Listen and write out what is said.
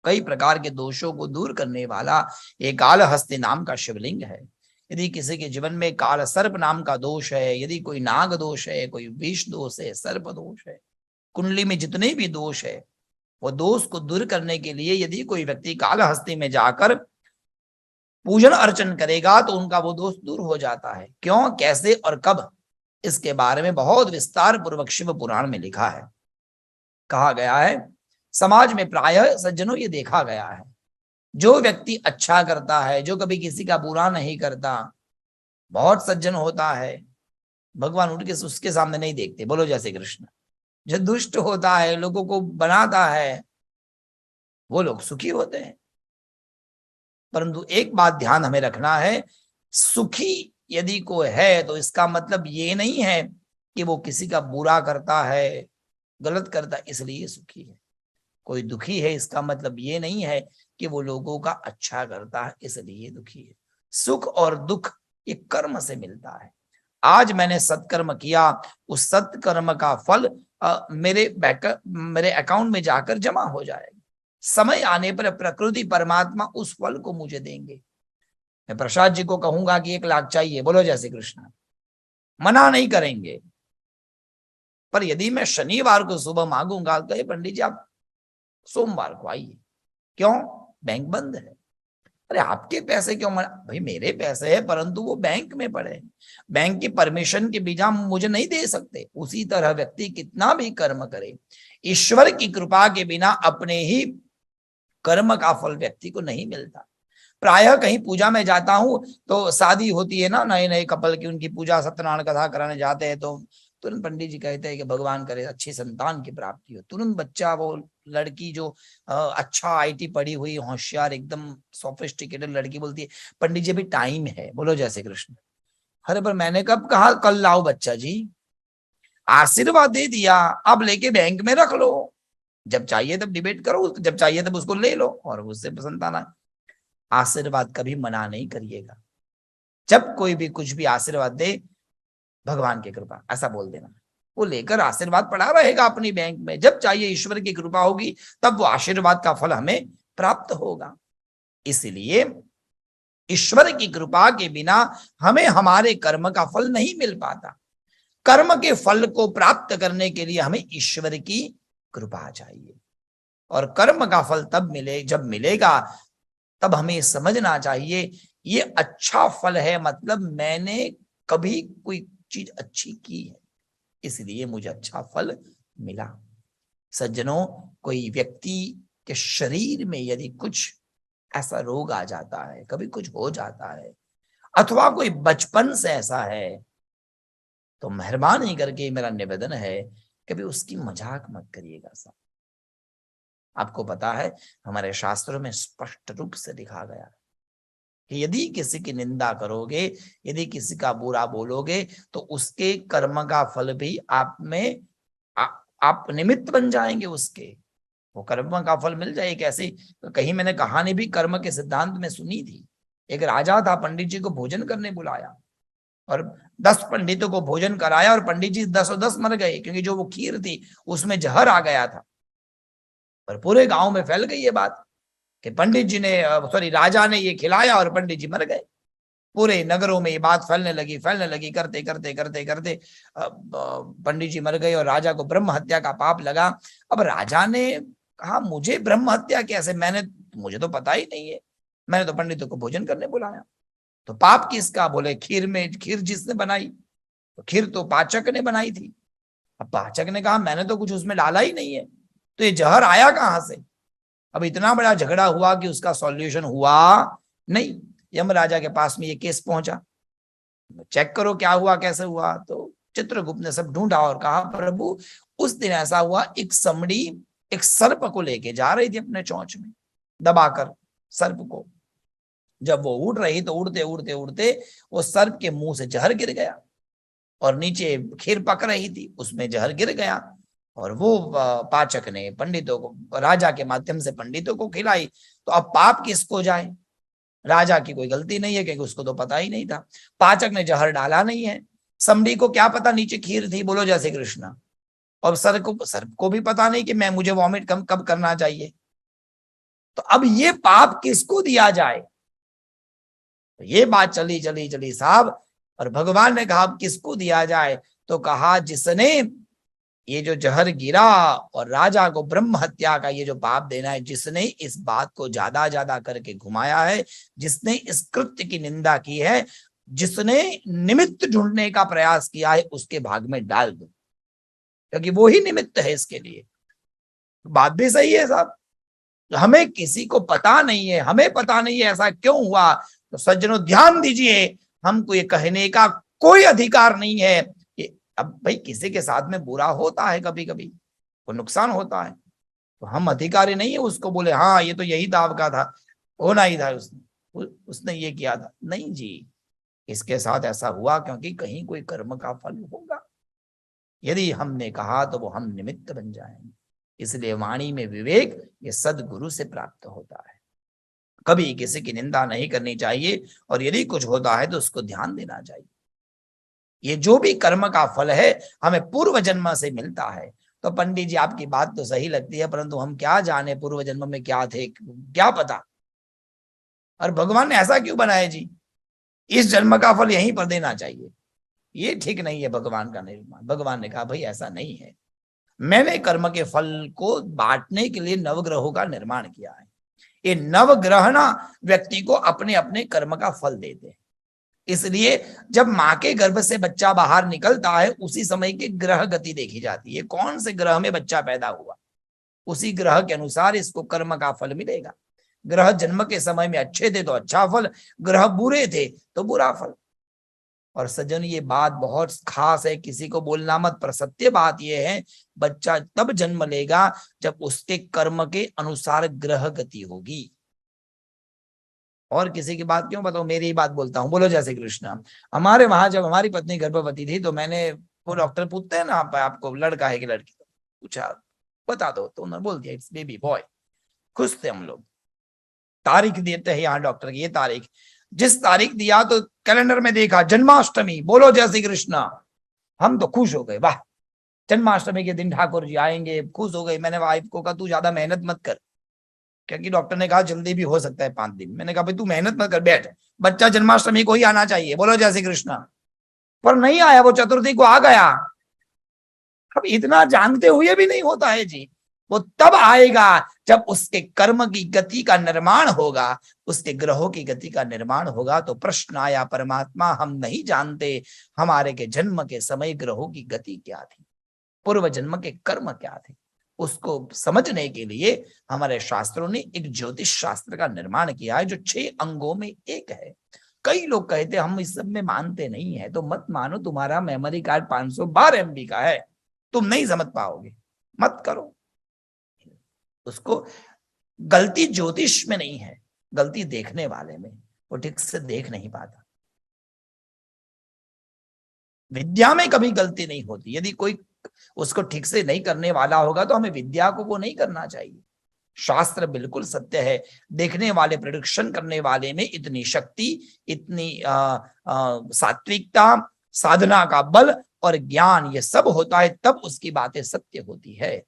कई प्रकार के दोषों को दूर करने वाला एक कालहस्ती नाम का शिवलिंग है। यदि किसी के जीवन में काल सर्प नाम का दोष है, यदि कोई नाग दोष है, कोई विष दोष है, सर्प दोष है, कुंडली में जितने भी दोष है, वो दोष को दूर करने के लिए यदि कोई व्यक्ति कालहस्ती में जाकर पूजन अर्चन करेगा तो उनका वो दोष दूर हो जाता है। क्यों, कैसे और कब, इसके बारे में बहुत विस्तार पूर्वक शिव पुराण में लिखा है। कहा गया है, समाज में प्रायः सज्जनों ये देखा गया है, जो व्यक्ति अच्छा करता है, जो कभी किसी का बुरा नहीं करता, बहुत सज्जन होता है, भगवान उनके उसके सामने नहीं देखते, बोलो जैसे कृष्ण। जो दुष्ट होता है, लोगों को बनाता है, वो लोग सुखी होते हैं। परंतु एक बात ध्यान हमें रखना है, सुखी यदि कोई है तो इसका मतलब ये नहीं है कि वो किसी का बुरा करता है, गलत करता है इसलिए सुखी है। कोई दुखी है इसका मतलब ये नहीं है कि वो लोगों का अच्छा करता है इसलिए दुखी है। सुख और दुख ये कर्म से मिलता है। आज मैंने सत्कर्म किया, उस सत्कर्म का फल मेरे अकाउंट में जाकर जमा हो जाएगा। समय आने पर प्रकृति परमात्मा उस फल को मुझे देंगे। मैं प्रसाद जी को कहूंगा कि 1 लाख चाहिए, बोलो जैसे कृष्ण, मना नहीं करेंगे। पर यदि मैं शनिवार को सुबह मांगूंगा तो पंडित जी आप सोमवार को आइए, क्यों, बैंक बंद है। अरे आपके पैसे क्यों मना, भाई मेरे पैसे है परंतु वो बैंक में पड़े हैं, बैंक की परमिशन के बिना मुझे नहीं दे सकते। उसी तरह व्यक्ति कितना भी कर्म करे, ईश्वर की कृपा के बिना अपने ही कर्म का फल व्यक्ति को नहीं मिलता। प्रायः कहीं पूजा में जाता हूं तो शादी होती है ना, नए नए कपल की, उनकी पूजा सत्यनारायण कथा कराने जाते हैं तो तुरंत पंडित जी कहते हैं कि भगवान करे अच्छी संतान की प्राप्ति हो। तुरंत बच्चा, वो लड़की जो अच्छा आईटी पढ़ी हुई होशियार एकदम सोफिस्टिकेटेड लड़की बोलती है पंडित जी अभी टाइम है, बोलो जैसे कृष्ण। अरे पर मैंने कब कहा कल लाओ बच्चा जी, आशीर्वाद दे दिया, अब लेके बैंक में रख लो, जब चाहिए तब डिबेट करो, जब चाहिए तब उसको ले लो और उससे संतान आए। आशीर्वाद कभी मना नहीं करिएगा। जब कोई भी कुछ भी आशीर्वाद दे, भगवान की कृपा ऐसा बोल देना, वो लेकर आशीर्वाद पड़ा रहेगा अपनी बैंक में। जब चाहिए ईश्वर की कृपा होगी तब वो आशीर्वाद का फल हमें प्राप्त होगा। इसलिए ईश्वर की कृपा के बिना हमें हमारे कर्म का फल नहीं मिल पाता। कर्म के फल को प्राप्त करने के लिए हमें ईश्वर की कृपा चाहिए, और कर्म का फल तब मिले जब मिलेगा तब हमें समझना चाहिए ये अच्छा फल है, मतलब मैंने कभी कोई चीज अच्छी की है इसलिए मुझे अच्छा फल मिला। सज्जनों, कोई व्यक्ति के शरीर में यदि कुछ ऐसा रोग आ जाता है, कभी कुछ हो जाता है, अथवा कोई बचपन से ऐसा है, तो मेहरबानी करके मेरा निवेदन है कभी उसकी मजाक मत करिएगा साहब। आपको पता है हमारे शास्त्रों में स्पष्ट रूप से लिखा गया है कि यदि किसी की निंदा करोगे, यदि किसी का बुरा बोलोगे तो उसके कर्म का फल भी आप में आप निमित्त बन जाएंगे, उसके वो कर्म का फल मिल जाए। कैसे, कहीं मैंने कहानी भी कर्म के सिद्धांत में सुनी थी। एक राजा था, पंडित जी को भोजन करने बुलाया और 10 पंडितों को भोजन कराया और पंडित जी 10 मर गए, क्योंकि जो वो खीर थी उसमें जहर आ गया था। और पूरे गांव में फैल गई ये बात कि पंडित जी ने राजा ने ये खिलाया और पंडित जी मर गए। पूरे नगरों में ये बात फैलने लगी, करते करते करते करते पंडित जी मर गए और राजा को ब्रह्म हत्या का पाप लगा। अब राजा ने कहा मुझे ब्रह्म हत्या कैसे, मुझे तो पता ही नहीं है, मैंने तो पंडितों को भोजन करने बुलाया। तो पाप किसका, बोले खीर जिसने बनाई, तो खीर तो पाचक ने बनाई थी। अब पाचक ने कहा मैंने तो कुछ उसमें डाला ही नहीं है, तो ये जहर आया कहां से। अब इतना बड़ा झगड़ा हुआ कि उसका सॉल्यूशन हुआ नहीं। यमराजा के पास में ये केस पहुंचा, चेक करो क्या हुआ कैसे हुआ। तो चित्रगुप्त ने सब ढूंढा और कहा प्रभु उस दिन ऐसा हुआ, एक समड़ी एक सर्प को लेके जा रही थी अपने चोंच में दबाकर सर्प को। जब वो उड़ रही तो उड़ते उड़ते उड़ते वो सर्प के मुंह से जहर गिर गया और नीचे खीर पक रही थी उसमें जहर गिर गया और वो पाचक ने पंडितों को, राजा के माध्यम से पंडितों को खिलाई। तो अब पाप किसको जाए, राजा की कोई गलती नहीं है क्योंकि उसको तो पता ही नहीं था, पाचक ने जहर डाला नहीं है, समड़ी को क्या पता नीचे खीर थी, बोलो जैसे कृष्णा। और सर्प को भी पता नहीं कि मुझे वॉमिट कब करना चाहिए। तो अब ये पाप किसको दिया जाए? तो ये बात चली चली चली साहब, और भगवान ने कहा अब किसको दिया जाए? तो कहा जिसने ये जो जहर गिरा और राजा को ब्रह्म हत्या का ये जो पाप देना है, जिसने इस बात को ज्यादा ज्यादा करके घुमाया है, जिसने इस कृत्य की निंदा की है, जिसने निमित्त ढूंढने का प्रयास किया है, उसके भाग में डाल दो, क्योंकि वो ही निमित्त है इसके लिए। बात भी सही है साहब, हमें किसी को पता नहीं है, हमें पता नहीं है ऐसा क्यों हुआ। तो सज्जनों ध्यान दीजिए, हमको ये कहने का कोई अधिकार नहीं है कि अब भाई किसी के साथ में बुरा होता है, कभी कभी को नुकसान होता है, तो हम अधिकारी नहीं है उसको बोले हाँ ये तो यही दाव का था, होना ही था, उसने ये किया था। नहीं जी, इसके साथ ऐसा हुआ क्योंकि कहीं कोई कर्म का फल होगा। यदि हमने कहा तो वो हम निमित्त बन जाएंगे। इसलिए वाणी में विवेक ये सदगुरु से प्राप्त होता है। कभी किसी की निंदा नहीं करनी चाहिए, और यदि कुछ होता है तो उसको ध्यान देना चाहिए। ये जो भी कर्म का फल है हमें पूर्व जन्म से मिलता है। तो पंडित जी आपकी बात तो सही लगती है, परंतु हम क्या जाने पूर्व जन्म में क्या थे, क्या पता। और भगवान ने ऐसा क्यों बनाया जी, इस जन्म का फल यहीं पर देना चाहिए, ये ठीक नहीं है भगवान का निर्माण। भगवान ने कहा भाई ऐसा नहीं है, मैंने कर्म के फल को बांटने के लिए नवग्रहों का निर्माण किया है। ये नवग्रह ना व्यक्ति को अपने अपने कर्म का फल देते हैं। इसलिए जब मां के गर्भ से बच्चा बाहर निकलता है, उसी समय की ग्रह गति देखी जाती है, कौन से ग्रह में बच्चा पैदा हुआ, उसी ग्रह के अनुसार इसको कर्म का फल मिलेगा। ग्रह जन्म के समय में अच्छे थे तो अच्छा फल, ग्रह बुरे थे तो बुरा फल। और सज्जन ये बात बहुत खास है, किसी को बोलना मत, पर सत्य बात यह है, बच्चा तब जन्म लेगा जब उसके कर्म के अनुसार ग्रह गति होगी। और किसी की बात क्यों बताऊं, मेरी ही बात बोलता हूँ। बोलो जय श्री कृष्ण। हमारे वहां जब हमारी पत्नी गर्भवती थी तो मैंने, वो डॉक्टर पूछते हैं ना आपको लड़का है कि लड़की, तो पूछा बता दो, तो उन्होंने बोल दिया इट्स बेबी बॉय। खुश थे हम लोग, तारीख देते हैं यहाँ डॉक्टर की, ये तारीख, जिस तारीख दिया तो कैलेंडर में देखा जन्माष्टमी, बोलो जय श्री कृष्ण। हम तो खुश हो गए, वाह जन्माष्टमी के दिन ठाकुर जी आएंगे, खुश हो गई। मैंने वाइफ को कहा तू ज्यादा मेहनत मत कर, क्योंकि डॉक्टर ने कहा जल्दी भी हो सकता है 5 दिन। मैंने कहा भाई तू मेहनत मत कर, बैठ, बच्चा जन्माष्टमी को ही आना चाहिए, बोलो जय श्री कृष्ण। पर नहीं आया, वो चतुर्थी को आ गया। अब इतना जानते हुए भी नहीं होता है जी, वो तब आएगा जब उसके कर्म की गति का निर्माण होगा, उसके ग्रहों की गति का निर्माण होगा। तो प्रश्न आया परमात्मा हम नहीं जानते हमारे के जन्म के समय ग्रहों की गति क्या थी, पूर्व जन्म के कर्म क्या थे। उसको समझने के लिए हमारे शास्त्रों ने एक ज्योतिष शास्त्र का निर्माण किया है, जो 6 अंगों में एक है। कई लोग कहते हम इस सब में मानते नहीं है, तो मत मानो, तुम्हारा मेमोरी कार्ड 512 MB का है, तुम नहीं समझ पाओगे, मत करो उसको। गलती ज्योतिष में नहीं है, गलती देखने वाले में, वो ठीक से देख नहीं पाता। विद्या में कभी गलती नहीं होती, यदि कोई उसको ठीक से नहीं करने वाला होगा तो हमें विद्या को वो नहीं करना चाहिए। शास्त्र बिल्कुल सत्य है, देखने वाले, प्रेडिक्शन करने वाले में इतनी शक्ति, इतनी सात्विकता, साधना का बल और ज्ञान, ये सब होता है, तब उसकी बातें सत्य होती है।